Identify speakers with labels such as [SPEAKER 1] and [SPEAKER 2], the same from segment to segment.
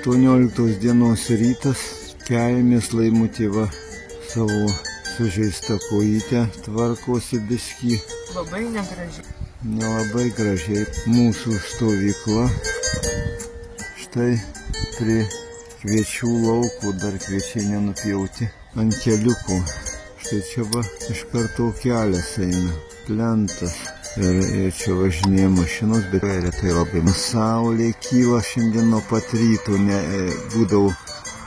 [SPEAKER 1] 18 dienos rytas, keliamės Laimutė va savo sužeistą kojytę tvarkosi biskį.
[SPEAKER 2] Labai negražiai.
[SPEAKER 1] Nelabai gražiai. Mūsų stovykla. Štai prie kviečių lauko, dar kviečiai nenupjauti ant keliukų. Štai čia va iš karto kelias eina, plentas. Ir čia važinėja mašinos, bet retai labai. Saulė kyla šiandien nuo pat ryto, būdavau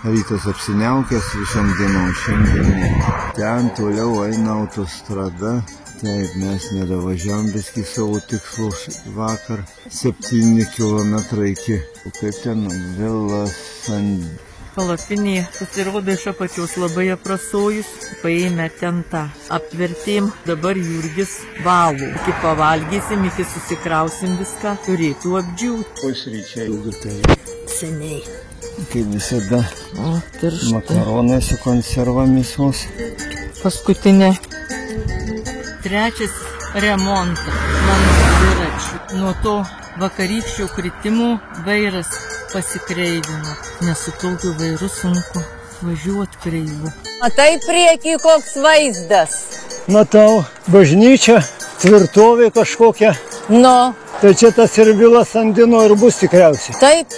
[SPEAKER 1] rytas apsiniaukęs visom dienom, šiandien ne. Ten toliau eina autostrada, taip mes nedavažiavom biskį savo tikslus vakar, 7 kilometrai iki, kaip ten, Vilas San...
[SPEAKER 2] Palapinėje pasirodo iš apačios labai aprasojus, paėmė ten tą apvertėm, dabar Jurgis valo. Iki pavalgysim, iki susikrausim viską, turėtų apdžiūti.
[SPEAKER 1] Pusryčiai ilgai.
[SPEAKER 2] Seniai.
[SPEAKER 1] Kaip visada, makaronai su konservomis.
[SPEAKER 2] Paskutinė. Trečias remontas mano dviračių. Nuo to vakarykščio kritimo vairas pasikreivino, nes su tokiu vairu sunku važiuoti kreivu.
[SPEAKER 3] Matai priekį koks vaizdas?
[SPEAKER 4] Matau, bažnyčia, tvirtovė kažkokia.
[SPEAKER 3] Nu.
[SPEAKER 4] Tai čia tas ir Vilas Sandino ir bus tikriausiai.
[SPEAKER 3] Taip,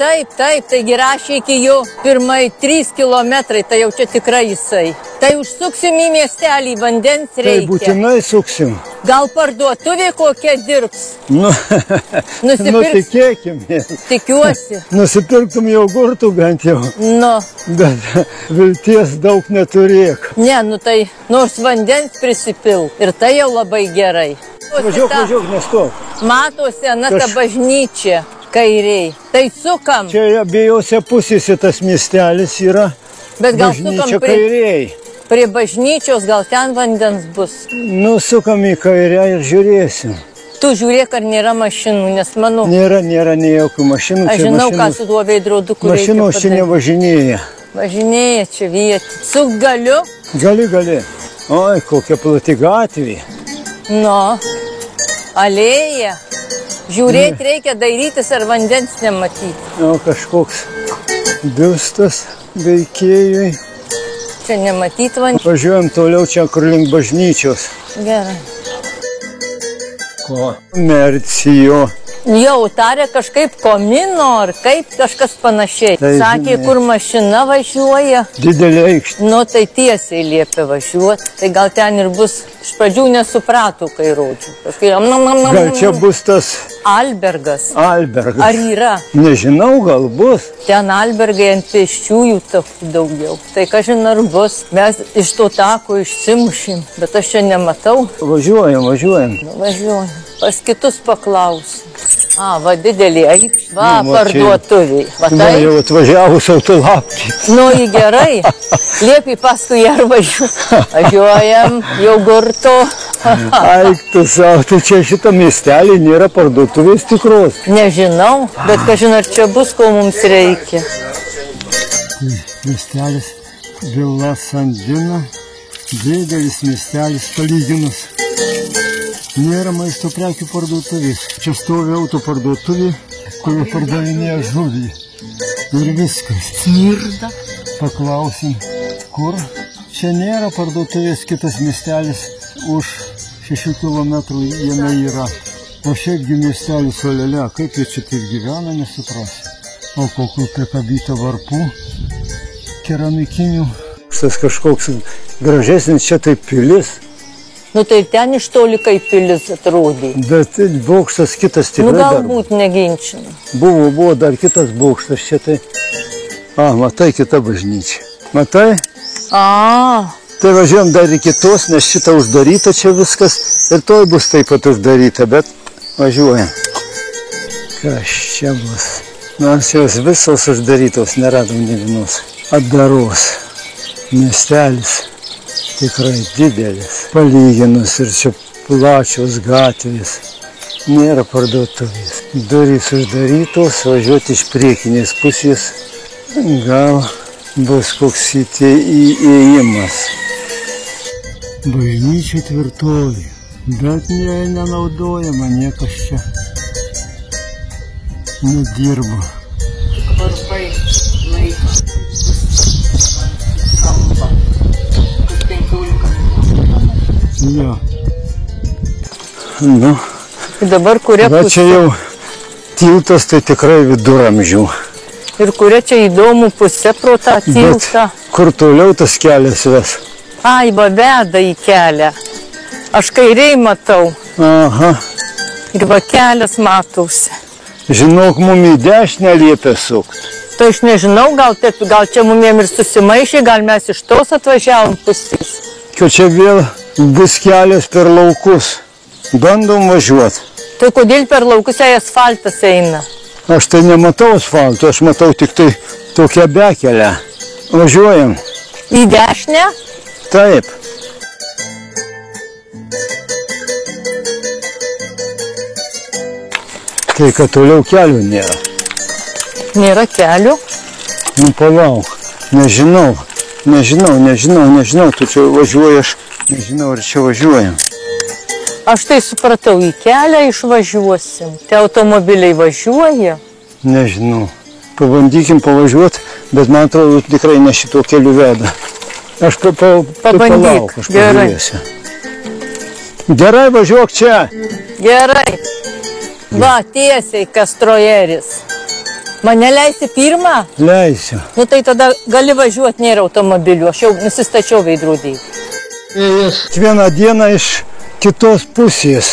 [SPEAKER 3] taigi rašė iki jo pirmai 3 kilometrai, tai jau čia tikrai jisai. Tai užsuksim į miestelį, vandens reikia.
[SPEAKER 4] Tai būtinai suksim.
[SPEAKER 3] Gal parduotuvė kokia dirbs?
[SPEAKER 4] Nu, tikėkim.
[SPEAKER 3] Tikiuosi.
[SPEAKER 4] Nusipirktum jogurtų bent jau.
[SPEAKER 3] Nu.
[SPEAKER 4] Bet vilties daug neturėk.
[SPEAKER 3] Ne, tai nors vandens prisipil. Ir tai jau labai gerai.
[SPEAKER 4] Važiuok, nestok.
[SPEAKER 3] Matosi, ta bažnyčia kairiai. Tai sukam.
[SPEAKER 4] Čia abiejose pusėse tas miestelis yra.
[SPEAKER 3] Bet gal
[SPEAKER 4] bažnyčia
[SPEAKER 3] sukam
[SPEAKER 4] kairiai.
[SPEAKER 3] Prie bažnyčios, gal ten vandens bus.
[SPEAKER 4] Nu, sukam į kairę ir žiūrėsim.
[SPEAKER 3] Tu žiūrėk, ar nėra mašinų, nes manau...
[SPEAKER 4] Nėra nei jokių mašinų.
[SPEAKER 3] Aš žinau, ką su tuo veidroduku reikia padaryti.
[SPEAKER 4] Mašinos čia nevažinėja.
[SPEAKER 3] Važinėja čia vietį. Suk galiu?
[SPEAKER 4] Gali. Oi, kokia plati gatvė.
[SPEAKER 3] Nu, alėja. Žiūrėti reikia, dairytis ar vandens nematyti.
[SPEAKER 4] O kažkoks biustas veikėjui.
[SPEAKER 3] Čia nematyti vandens.
[SPEAKER 4] Važiuojam toliau čia, kur link bažnyčios.
[SPEAKER 3] Gerai.
[SPEAKER 4] Ko? Mercijo.
[SPEAKER 3] Jau tarė kažkaip komino ar kaip kažkas panašiai.
[SPEAKER 4] Tai,
[SPEAKER 3] sakė, kur mašina važiuoja.
[SPEAKER 4] Didelė aikštė.
[SPEAKER 3] Nu, tai tiesiai liepia važiuoti. Tai gal ten ir bus, iš pradžių nesupratų, kai rodžiu.
[SPEAKER 4] Gal čia bus tas...
[SPEAKER 3] Albergas.
[SPEAKER 4] Ar
[SPEAKER 3] yra?
[SPEAKER 4] Nežinau, gal bus.
[SPEAKER 3] Ten albergai ant pėsčiųjų takų daugiau. Tai kažin ar bus. Mes iš to tako išsimušim, bet aš čia nematau.
[SPEAKER 4] Važiuojam.
[SPEAKER 3] Važiuojam. Pas kitus paklausim. Va, didelį aikštį. Va, parduotuviai.
[SPEAKER 4] Va, jau atvažiavus autolapkį.
[SPEAKER 3] Nu, į gerai. Liepi paskui ją važiuoti. Važiuojam, jogurto.
[SPEAKER 4] Aik tu savo, tai čia šitą miestelį nėra parduotuvės tikros.
[SPEAKER 3] Nežinau, bet kažin ar čia bus, ko mums reikia.
[SPEAKER 4] Tai miestelis Vilas Sandina, didelis miestelis palyginus. Nėra maisto prekių parduotuvės. Čia stovi auto parduotuvė, kurie pardavinėja žuvį. Ir viskas.
[SPEAKER 3] Smirda.
[SPEAKER 4] Paklausim, kur? Čia nėra parduotuvės, kitas miestelis už 6 kilometrų jame yra. O šiaipgi miestelis olelė, kaip jie čia taip gyvena, nesuprasi. O kokių prikabyta varpų, keramikinių. Tas kažkoks gražesnis čia taip pilis.
[SPEAKER 3] Nu tai ten iš toli kaip pilis atrodė.
[SPEAKER 4] Bet bokštas kitas tikrai dar.
[SPEAKER 3] Galbūt neginčina.
[SPEAKER 4] Buvo dar kitas bokštas čia tai. Matai, kita bažnyčia. Matai? Tai važiuojam dar į kitos, nes šitą uždaryta čia viskas. Ir toj bus taip pat uždaryta, bet važiuojam. Kas čia bus? Nors jos visos uždarytos, neradom nė vienos. Atdaros. Miestelis. Tikrai didelis. Palyginus ir čia plačios gatvės. Nėra parduotuvės. Durys uždarytos, važiuoti iš priekinės pusės. Gal bus koks įėjimas. Bažnyčia tvirtovė, bet nenaudojama, niekas čia nedirba.
[SPEAKER 2] Varpai
[SPEAKER 4] Jo. Nu,
[SPEAKER 3] Dabar kuria
[SPEAKER 4] va
[SPEAKER 3] pusė.
[SPEAKER 4] čia jau tiltas, tai tikrai viduramžių.
[SPEAKER 3] Ir kuria čia įdomų pusė pro tą
[SPEAKER 4] Bet
[SPEAKER 3] tiltą.
[SPEAKER 4] kur toliau tas kelias ves?
[SPEAKER 3] Ai, va veda į kelią. Aš kairiai matau.
[SPEAKER 4] Aha.
[SPEAKER 3] Ir va kelias matosi.
[SPEAKER 4] Žinok, mum į dešinę liepia sukt.
[SPEAKER 3] Tai aš nežinau, gal čia mumiem ir susimaišė, gal mes iš tos atvažiavom pusės.
[SPEAKER 4] Kad čia vėl bus kelias per laukus. Bandom važiuoti.
[SPEAKER 3] Tai kodėl per laukus jei asfaltas eina?
[SPEAKER 4] Aš tai nematau asfalto, aš matau tik tai tokią bekelę. Važiuojam.
[SPEAKER 3] Į dešinę?
[SPEAKER 4] Taip. Tai, kad toliau kelių nėra.
[SPEAKER 3] Nėra kelių.
[SPEAKER 4] Nu, palauk. Nežinau. Tu čia važiuoji, aš nežinau, ar čia važiuojam.
[SPEAKER 3] Aš tai supratau, į kelią išvažiuosim. Te automobiliai važiuoja.
[SPEAKER 4] Nežinau. Pabandykim pavažiuoti, bet man atrodo, tikrai ne šito keliu veda. Aš
[SPEAKER 3] Pabandyk.
[SPEAKER 4] aš
[SPEAKER 3] Gerai.
[SPEAKER 4] pažiūrėsiu. Gerai, važiuok čia.
[SPEAKER 3] Gerai. Va, tiesiai Kastrojeris. Mane leisi pirmą?
[SPEAKER 4] Leisiu.
[SPEAKER 3] Nu tai tada gali važiuoti, nėra automobilių. Aš jau nusistačiau veidrodį.
[SPEAKER 4] Vieną dieną iš kitos pusės.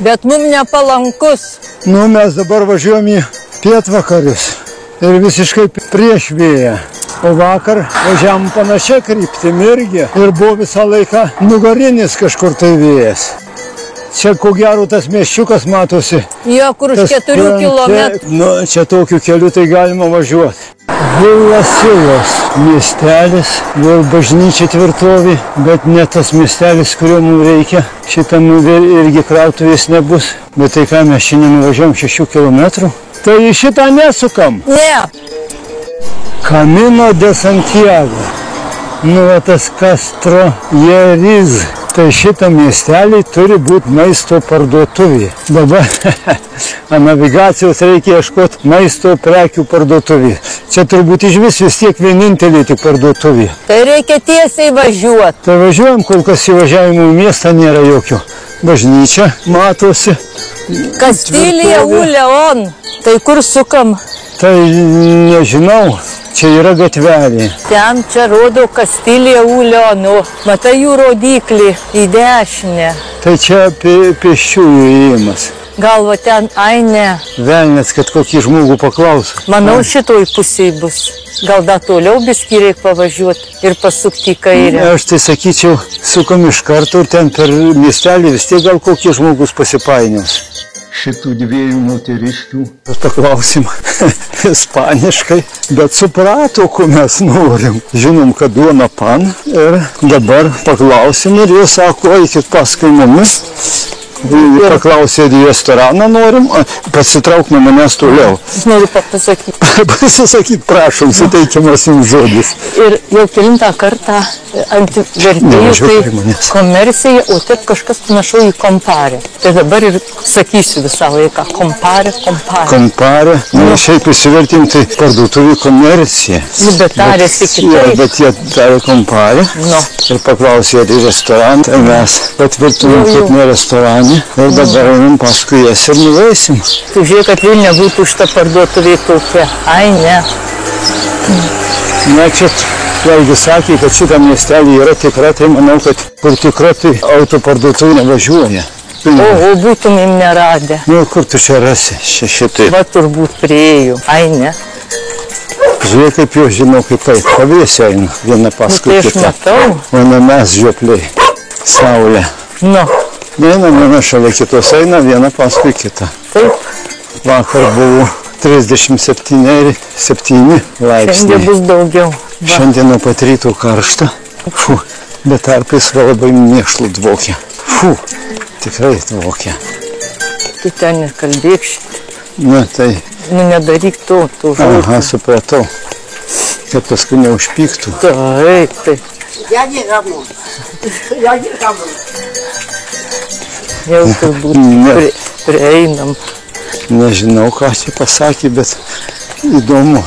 [SPEAKER 3] Bet mum nepalankus.
[SPEAKER 4] Nu, mes dabar važiuojam į pietvakarius ir visiškai prieš vėją. O vakar važiavam panašia kryptim irgi ir buvo visą laiką nugarinis kažkur tai vėjas. Čia ko gero tas miesčiukas matosi.
[SPEAKER 3] Jo, kur už 4 kilometrų.
[SPEAKER 4] Nu, čia tokiu keliu tai galima važiuoti. Vilasilos miestelis, vėl bažnyčia tvirtovė, bet ne tas miestelis, kurio mums reikia. Šitam irgi krautuvės nebus. Bet tai ką, mes šiandien nuvažiuojam 6 kilometrų. Tai į šitą nesukam.
[SPEAKER 3] Ne.
[SPEAKER 4] Camino de Santiago. Nu, tas Kastrojeris. Tai šitą miestelį turi būti maisto parduotuvė. Dabar navigacijos reikia ieškoti maisto prekių parduotuvė. Čia turbūt iš vis tiek vienintelė tik parduotuvė.
[SPEAKER 3] Tai reikia tiesiai važiuoti.
[SPEAKER 4] Tai važiuojam, kol kas įvažiavimo į miestą nėra jokio. Bažnyčia matosi.
[SPEAKER 3] Kastilija Uleon. Tai kur sukam?
[SPEAKER 4] Tai nežinau. Čia yra gatvelė.
[SPEAKER 3] Ten čia rodo Kastilija Uleonu. Matai jų rodiklį į dešinę.
[SPEAKER 4] Tai čia pėsčiųjų įėjimas.
[SPEAKER 3] Gal va ten, ai ne.
[SPEAKER 4] Velnės, kad kokį žmogų paklauso.
[SPEAKER 3] Manau, šitoj pusėj bus. Gal dar toliau biskį reik pavažiuoti ir pasukti į kairę.
[SPEAKER 4] Aš tai sakyčiau, sukam iš karto ir ten per miestelį vis tiek gal kokį žmogus pasipainios. Šitų dviejų moteriškių paklausim ispaniškai, bet suprato, ko mes norim. Žinom, kad duona pan ir dabar paklausim ir jie sako, eikit paskui mumis. Paklausė, į restoraną norim, pasitrauk nuo manęs toliau.
[SPEAKER 3] Noriu pasakyti.
[SPEAKER 4] Pasisakyti, prašom, suteikiamas jums žodis.
[SPEAKER 3] Ir jau kelintą kartą ant vertėjų tai komercija, o taip kažkas panašu į komparę. Tai dabar ir sakysiu visą laiką, komparė.
[SPEAKER 4] Komparė, nu šiaip įsivertim, tai parduotuvė komercija.
[SPEAKER 3] Nu, bet tarėsi kitaip.
[SPEAKER 4] Bet jie tarė komparė ir paklausė, ar į restoraną, tai mes patvirtinom, kad ne restorane. Ir dabar einam paskui jas ir nuveisim.
[SPEAKER 3] Tu žiūrėk, kad vėl nebūtų šitą parduotuvė tokia. Ai, ne.
[SPEAKER 4] Na, čia vėlgi sakė, kad šitą miestelį yra tikra, tai manau, kad kur tikra, tai autoparduotuvė nevažiuoja.
[SPEAKER 3] O būtumėm neradę.
[SPEAKER 4] Nu, kur tu čia rasi? Šitai.
[SPEAKER 3] Va, turbūt prieėjų. Ai, ne.
[SPEAKER 4] Žiūrėk, kaip jau žinau, kaip tai pavėsio eina viena paskui kitą.
[SPEAKER 3] Tai aš matau.
[SPEAKER 4] O ne mes žiopliai. Saulė.
[SPEAKER 3] Nu.
[SPEAKER 4] Viena šalia kitos eina, viena paskui kitą.
[SPEAKER 3] Taip.
[SPEAKER 4] Vakar buvo 37 laipsniai.
[SPEAKER 3] Šiandien bus daugiau. Va.
[SPEAKER 4] Šiandien nuo pat ryto karšta. Fu, bet tarpais labai mėšlų dvokia. Fu, tikrai dvokia.
[SPEAKER 3] Tu ten nekalbėk šitą.
[SPEAKER 4] Na tai.
[SPEAKER 3] Nu, nedaryk to žodžiu.
[SPEAKER 4] Aha, supratau. Kad paskui neužpyktų.
[SPEAKER 3] Taip. Jau turbūt prieinam.
[SPEAKER 4] Nežinau, ką čia pasakė, bet įdomu.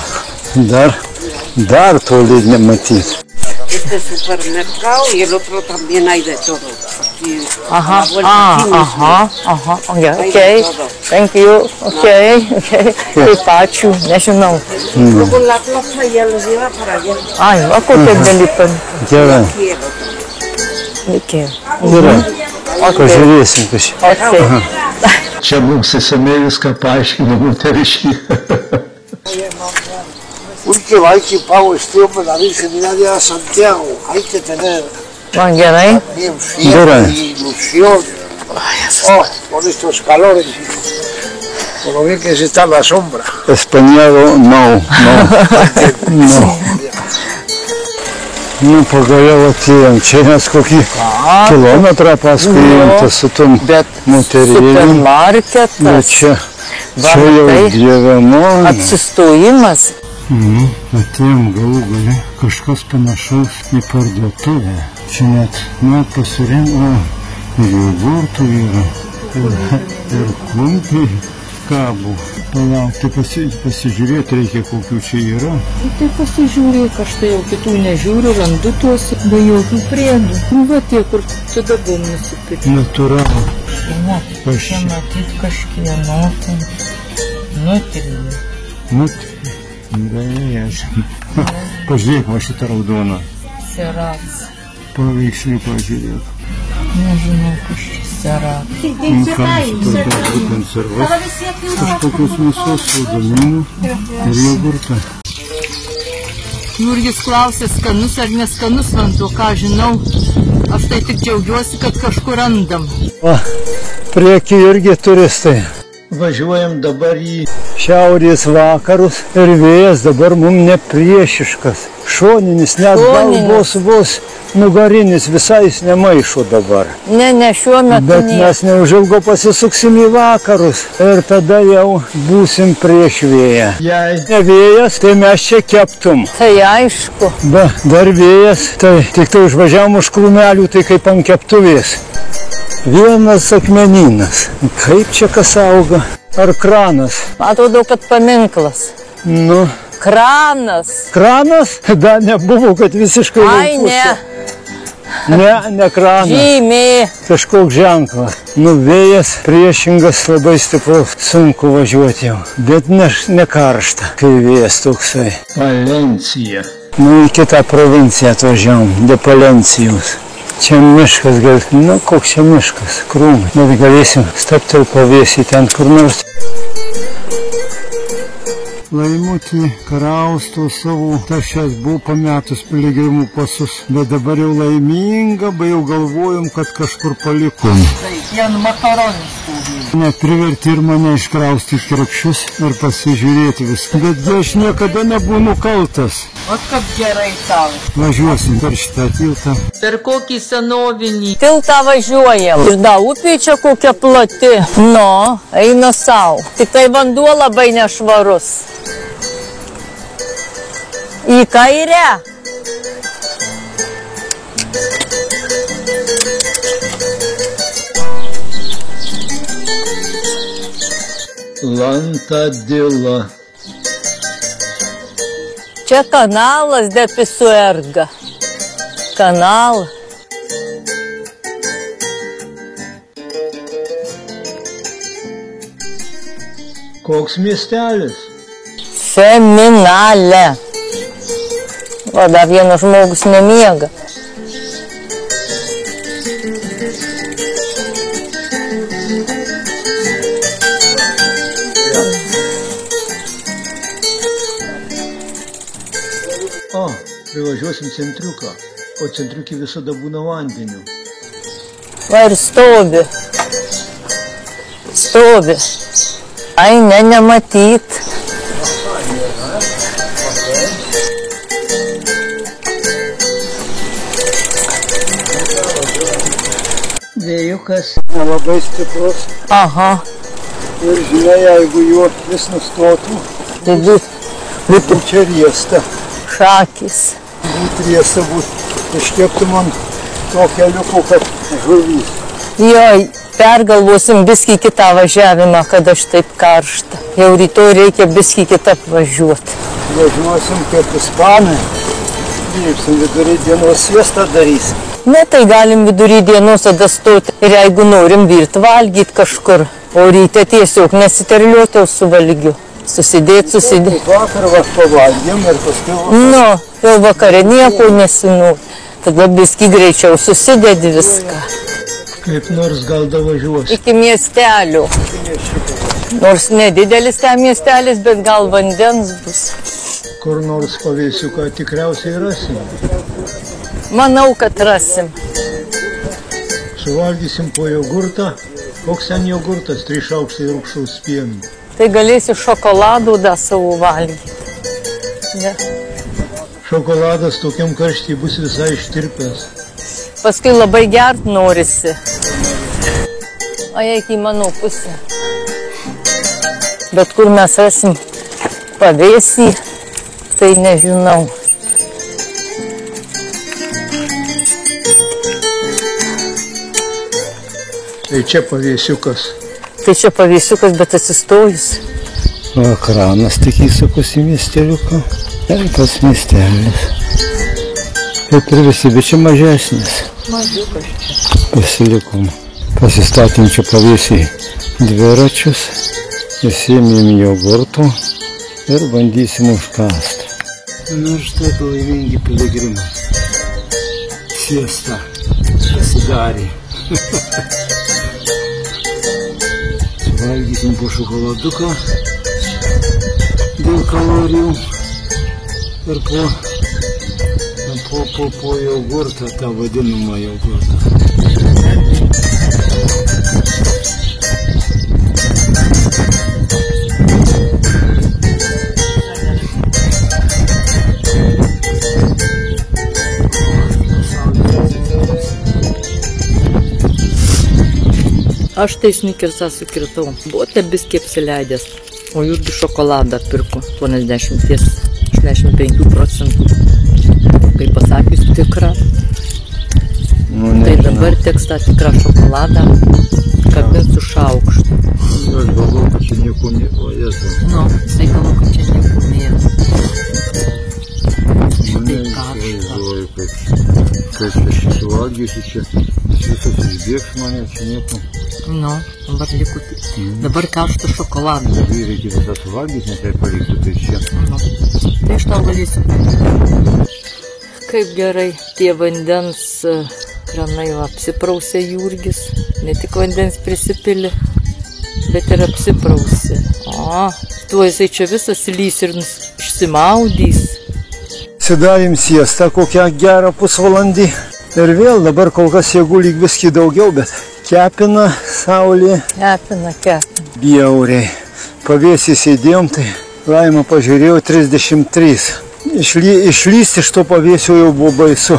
[SPEAKER 4] Dar toli nematyti.
[SPEAKER 5] Este supermercado y el otro también hay de todo.
[SPEAKER 3] Aha, okay. Thank you. Okay. Taip, ačiū, nežinau. Ai, va kokie dalykai.
[SPEAKER 4] Gerai.
[SPEAKER 3] Reikėjo.
[SPEAKER 4] Gerai. Pažiūrėsim kažkaip.
[SPEAKER 3] Okay.
[SPEAKER 4] Čia mums įsamei viską paaiškino moteriškai.
[SPEAKER 5] Último, hay que pago este hombre la Virgen de Santiago. Hay que tener
[SPEAKER 3] Man gerai.
[SPEAKER 5] ilusión. Con estos calores. Por lo bien que se está la sombra.
[SPEAKER 4] Españado, no. Nu, pagaliau atėjom. Čia mes kokį kilometrą paskui ėjom su tom moterėlėm.
[SPEAKER 3] Supermarketas.
[SPEAKER 4] Bet čia jau gyvenu.
[SPEAKER 3] Apsistojimas.
[SPEAKER 4] Atėjom galų gale kažkas panašaus į parduotuvę. Čia net pasirinko ir jogurtų yra, ir kumpiai kabo. Palaukti, pasižiūrėti reikia, kokių čia yra.
[SPEAKER 3] Tai pasižiūrėk, aš tai jau kitų nežiūriu, randu tuos be jokių priedų. Va tie, kur tada buvom nusipirkti.
[SPEAKER 4] Natūralu.
[SPEAKER 3] Čia matyt kažkieno.
[SPEAKER 4] Pažiūrėk, va šitą raudoną.
[SPEAKER 3] Serats.
[SPEAKER 4] Paveikslių pažiūrėk.
[SPEAKER 3] Nežinau, kas čia serats.
[SPEAKER 4] Konservas. Kažkokios mėsos, saldumynų ir jogurtą.
[SPEAKER 2] Jurgis klausė, skanus ar neskanus vanduo, ką žinau. Aš tai tik džiaugiuosi, kad kažkur randam.
[SPEAKER 4] Va, prieki irgi turistai. Važiuojam dabar į šiaurės vakarus ir vėjas dabar mums nepriešiškas. Šoninis, net gal vos nugarinis, visai jis nemaišo dabar.
[SPEAKER 3] Ne, šiuo metu
[SPEAKER 4] Bet mes neužilgo pasisuksim į vakarus ir tada jau būsim prieš vėją. Jei ne vėjas, tai mes čia keptum.
[SPEAKER 3] Tai aišku.
[SPEAKER 4] Dar vėjas, tai tik tai užvažiavom už krūmelių, tai kaip ant keptuvės. Vienas akmeninas. Kaip čia kas auga? Ar kranas?
[SPEAKER 3] Atrodo, kad paminklas.
[SPEAKER 4] Nu.
[SPEAKER 3] Kranas.
[SPEAKER 4] Kranas? Dar nebuvo, kad visiškai
[SPEAKER 3] Ai,
[SPEAKER 4] ne kranas.
[SPEAKER 3] Žymė.
[SPEAKER 4] Kažkoks ženklas. Nu, vėjas priešingas, labai stiprus, sunku važiuoti jau. Bet ne karšta, kai vėjas toksai. Valencija. Nu, į kitą provinciją atvažiavom, de Palencijos. Čia miškas, koks čia miškas, krūmai. Bet galėsim staptelti pavėsį ten kur nors. Laimutį krausto savo tašes, buvo pametus piligrimų pasus, bet dabar jau laiminga, bet jau galvojom, kad kažkur palikom.
[SPEAKER 2] Vien makaronis turi.
[SPEAKER 4] Net priverti ir mane iškraustyti krepšius ir pasižiūrėti viską. Bet aš niekada nebūnu kaltas.
[SPEAKER 2] O kaip gerai tau.
[SPEAKER 4] Važiuosim per šitą tiltą.
[SPEAKER 2] Per kokį senovinį.
[SPEAKER 3] Tiltą važiuojam. Ir da upė čia kokia plati. Nu, eina sau. Tik tai vanduo labai nešvarus. Į kairę.
[SPEAKER 4] Lantadila.
[SPEAKER 3] Čia kanalas de Pisuerga. Kanal.
[SPEAKER 4] Koks miestelis?
[SPEAKER 3] Feminalė. O dar vienas žmogus nemiega.
[SPEAKER 4] Privažiuosim centriuką, o centriukė visada būna vandeniu.
[SPEAKER 3] Va ir stovi. Stovi. Ai, nematyt.
[SPEAKER 4] Vėjukas nelabai stiprus.
[SPEAKER 3] Aha.
[SPEAKER 4] Ir žinia, jeigu juo vis nustotų,
[SPEAKER 3] Tai
[SPEAKER 4] būtų čia riesta.
[SPEAKER 3] šakis.
[SPEAKER 4] Būtų riesta, iškeptų man to keliuko, kad žuvys.
[SPEAKER 3] Jo, pergalvosim biskį kitą važiavimą, kad aš taip karšta. Jau rytoj reikia biskį kitą važiuoti.
[SPEAKER 4] Važiuosim kaip ispanai. Dirbsim vidurį dienos siestą darysim.
[SPEAKER 3] Ne, tai galim vidury dienos tada stoti ir jeigu norim virti valgyti kažkur, o ryte tiesiog nesiterliuoti su valgiu. Susidėti.
[SPEAKER 4] Vakar pavalgėm ir paskui...
[SPEAKER 3] Nu, jau vakare nieko nesinori. Tada biski greičiau susidėdi viską.
[SPEAKER 4] Kaip nors gal davažiuos.
[SPEAKER 3] Iki miestelio. Nors nedidelis ten miestelis, bet gal vandens bus.
[SPEAKER 4] Kur nors pavėsiuką tikriausiai rasim.
[SPEAKER 3] Manau, kad rasim.
[SPEAKER 4] Suvalgysim po jogurtą. Koks ten jogurtas? 3 šaukštai rūgštaus pieno.
[SPEAKER 3] Tai galėsi šokoladų da savo valgyti. Ne.
[SPEAKER 4] Šokoladas tokiam karštį bus visai ištirpęs.
[SPEAKER 3] Paskui labai gert norisi. O eik į mano pusę. Bet kur mes rasim pavėsį, tai nežinau.
[SPEAKER 4] Tai čia pavėsiukas.
[SPEAKER 3] Tai čia pavėsiukas, bet atsistojus.
[SPEAKER 4] O ekranas tik įsukus į miesteliuką. Ir tas miestelis. Kaip ir visi, bet čia mažesnis.
[SPEAKER 3] Mažiukas čia.
[SPEAKER 4] Pasilikom. Pasistatėm čia pavėsiai dviračius. Įsėmėm jogurtų ir bandysim užkasti. Na ir štai laimingi piligrimai. Siesta pasidarė. Suvalgysim po šokoladuką dėl kalorijų ir po jogurtą, tą vadinamą jogurtą.
[SPEAKER 2] Aš tai Snickersą sukritau. Buvo biskį apsileidęs, o Jurgi šokoladą pirko 85%. Kaip pasakius, tikra. Tai dabar teks tą tikrą šokoladą kabint su šaukštu.
[SPEAKER 4] Aš galvoju, kad čia nieko nėra.
[SPEAKER 2] Nu, jisai galvoju, kad čia nieko nėra. Tai
[SPEAKER 4] Galvoju, kaip aš suvalgysiu čia. Visas išbėgs mane, čia nieko.
[SPEAKER 2] Nu, dabar likutį. Dabar karštą šokoladą.
[SPEAKER 4] Jei reikia visą suvalgyti, ne tai palikti, tai čia.
[SPEAKER 2] Nu, tai aš tau valysiu. Kaip gerai, tie vandens kranai apsiprausė Jurgis. Ne tik vandens prisipilė, bet ir apsiprausė. O, tuo jisai čia visas lys ir išsimaudys.
[SPEAKER 4] Sidarėm siestą kokią gerą pusvalandį. Ir vėl dabar kol kas jėgų lyg viskį daugiau, bet kepina saulė.
[SPEAKER 3] Kepina.
[SPEAKER 4] Bjauriai. Pavėsį sėdėjom, tai Laima pažiūrėjau 33. Išlysti iš to pavėsio jau buvo baisu.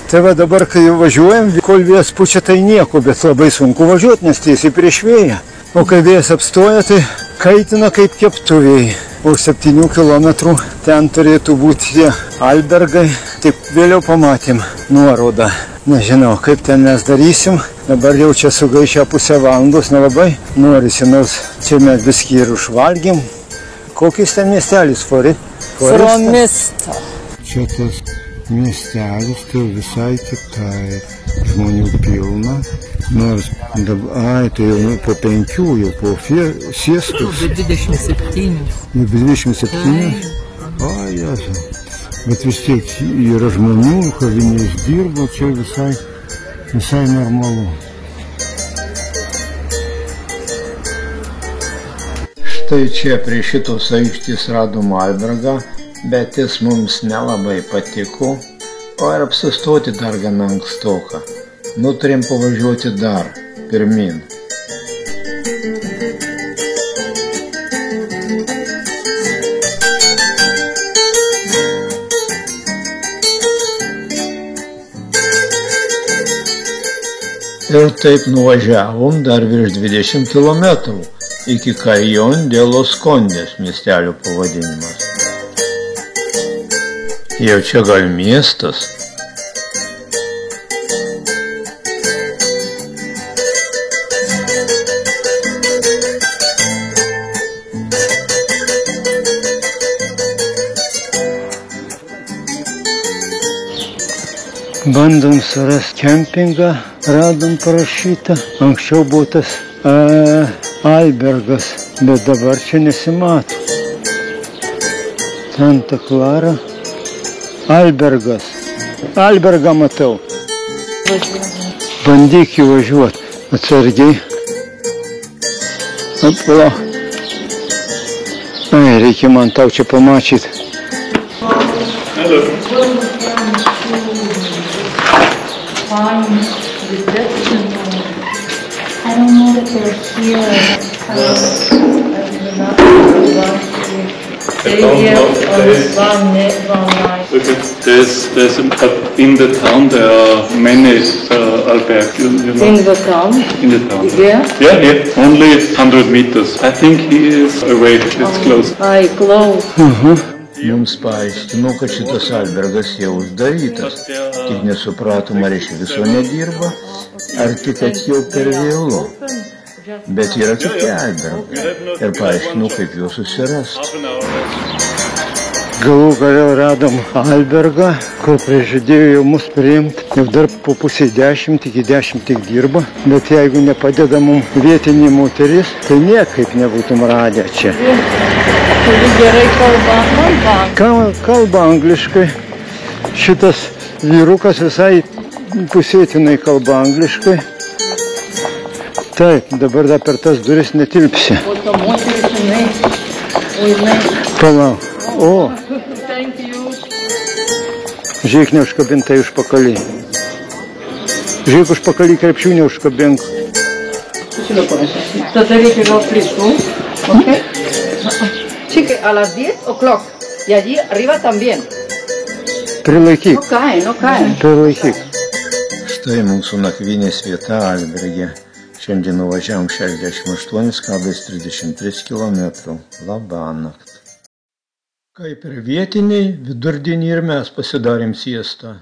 [SPEAKER 4] Tai va dabar, kai važiuojam, kol vėjas pučia, tai nieko, bet labai sunku važiuoti, nes tiesiai prieš vėją. O kai vėjas apstoja, tai kaitina kaip keptuviai. Už 7 kilometrų ten turėtų būti tie albergai. Taip vėliau pamatėm nuorodą. Nežinau, kaip ten mes darysim. Dabar jau čia sugaišę pusę valandos, nelabai norisi, nors čia mes viskį ir užvalgėm. Kokis ten miestelis,
[SPEAKER 3] Fromisto.
[SPEAKER 4] Čia tas miestelis, tai visai kitaip. Žmonių pilna. Nors, tai jau po 5, jau po siestos.
[SPEAKER 2] Be 27.
[SPEAKER 4] Be 27? O, Jėzau. Bet vis tiek yra žmonių, kavinės dirba, čia visai normalu. Štai čia prie šitos aikštės radom albergą, bet jis mums nelabai patiko, o ir apsistoti dar gana ankstoka. Nutarėm pavažiuoti dar pirmin. Ir taip nuvažiavom dar virš 20 kilometrų iki Cajon de los Condes miestelio pavadinimas. Jau čia gal miestas. Bandom surasti kempingą, radom parašytą. Anksčiau buvo tas Albergas, bet dabar čia nesimato. Santa Clara. Albergas. Albergą matau. Bandyk įvažiuoti. Atsargiai. Apla. Ai, reikia man tau čia pamačyti.
[SPEAKER 6] Hello.
[SPEAKER 7] I don't know that they're here.
[SPEAKER 6] There's in the town there are many albergs. You know?
[SPEAKER 3] In the town?
[SPEAKER 6] In the town.
[SPEAKER 3] Yeah?
[SPEAKER 6] Yeah, only 100 meters. I think he is away. It's close.
[SPEAKER 3] Ai, close.
[SPEAKER 4] Mums paaiškino, kad šitas albergas jau uždarytas. Tik nesupratom, ar iš viso nedirba, ar tik kad jau per vėlu. Bet yra kiti albergai. Ir paaiškino, kaip juos susirasti. Galų gale radom albergą, kur prižadėjo jau mus priimti. Jau dar po pusė 10, iki 10 tik dirba. Bet jeigu nepadeda mums vietinė moteris, tai niekaip nebūtum radę čia.
[SPEAKER 3] Turi gerai
[SPEAKER 4] Kalba angliškai. Šitas vyrukas visai pusėtinai kalba angliškai. Taip, dabar dar per tas duris netilpsi.
[SPEAKER 3] O ta moteris, jinai.
[SPEAKER 4] Palauk. O,
[SPEAKER 3] Thank you.
[SPEAKER 4] žiūrėk, neužkabintai užpakalį. Žiūrėk, užpakalį krepšių neužkabink.
[SPEAKER 3] Tada reikia gal prisų.
[SPEAKER 7] ¿Ok? Sí, que a las 10 o'clock. Y allí arriba también.
[SPEAKER 4] Prilaikyk.
[SPEAKER 7] No cae.
[SPEAKER 4] Prilaikyk. Štai mūsų nakvynės vieta alberge. Šiandien nuvažiavom 68,33 km. Labanakt. Kaip ir vietiniai, vidurdienį ir mes pasidarėm siestą.